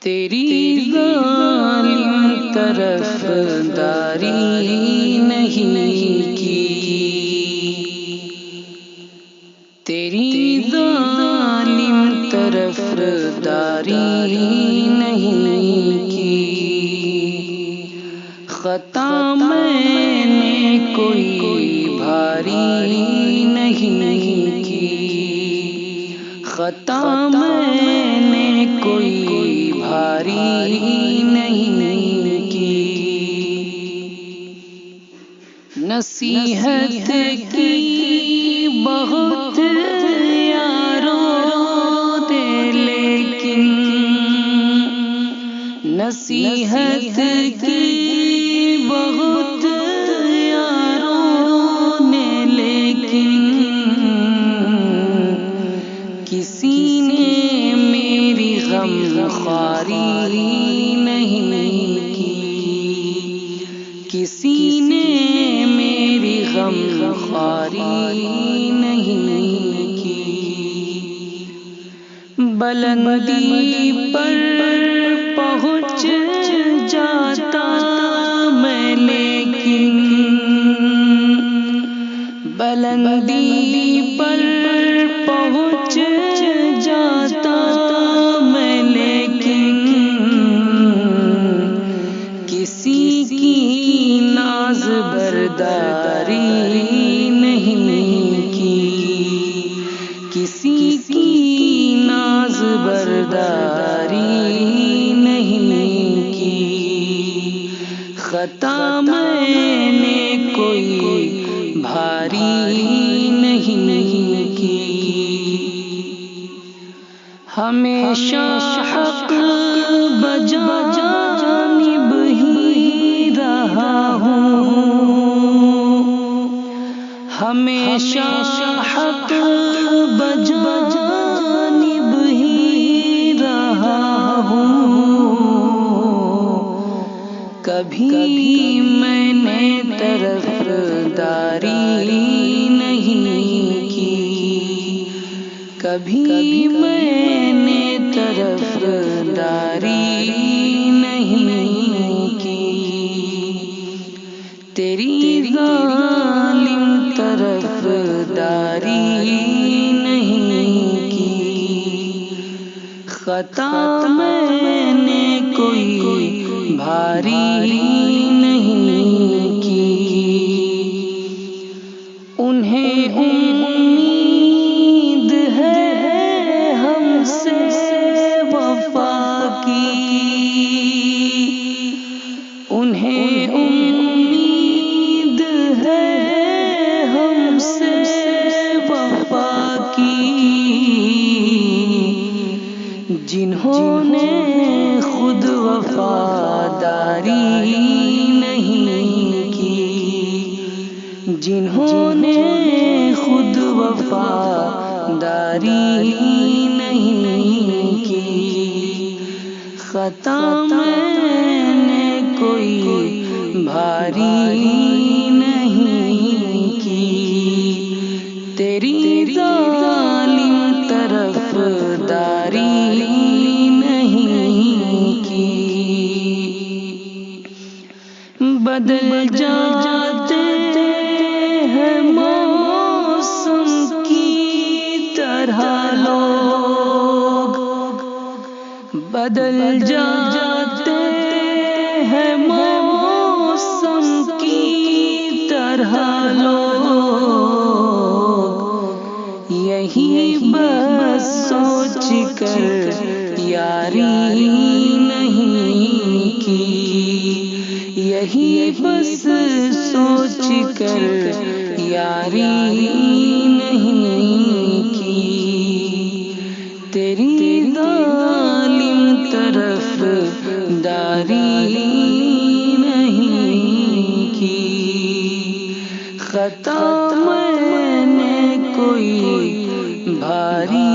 تیری ظالم طرف داری نہیں کی، تیری ظالم طرف داری نہیں کی، خطا میں نے کوئی بھاری نہیں کی، خطا میں نے کوئی بھاری نہیں کی، نصیحت کی بہت یاروں نے لیکن، نصیحت کی بہت یاروں نے لیکن، کسی نے میری غم خواری نہیں کی، کسی نے میری غم خواری نہیں کی، بلندی پر پہنچ جاتا میں لیکن، بلندی پر پہنچ جاتا میں لیکن، کسی کی ناز برداری نہیں کی، کسی کی ناز برداری نہیں کی، خطا میں نے کوئی بھاری نہیں کی، ہمیشہ حق بجانب ہی رہا ہوں، ہمیشہ حق بجانب ہی رہا ہوں، کبھی میں نے طرفداری نہیں کی، کبھی میں نے طرفداری نہیں کی، تیری ظالم طرفداری نہیں کی، خطا میں نے کوئی بھاری نہیں کی، انہیں امید ہے ہم سے وفا کی، انہیں امید ہے ہم سے وفا کی، جنہوں نے خود وفاداری نہیں کی، جنہوں نے خود وفاداری نہیں کی، خطا میں نے کوئی بھاری نہیں کی، تیری ظالم طرفداری نہیں کی، بدل جاتے ہیں موسم کی طرح لوگ، بدل جاتے ہیں موسم کی طرح لوگ، یہی بس سوچ کر یاری نہیں کی، یہی بس سوچ کر یاری نہیں کی، تیری ظالم طرفداری نہیں کی، خطا میں نے کوئی بھاری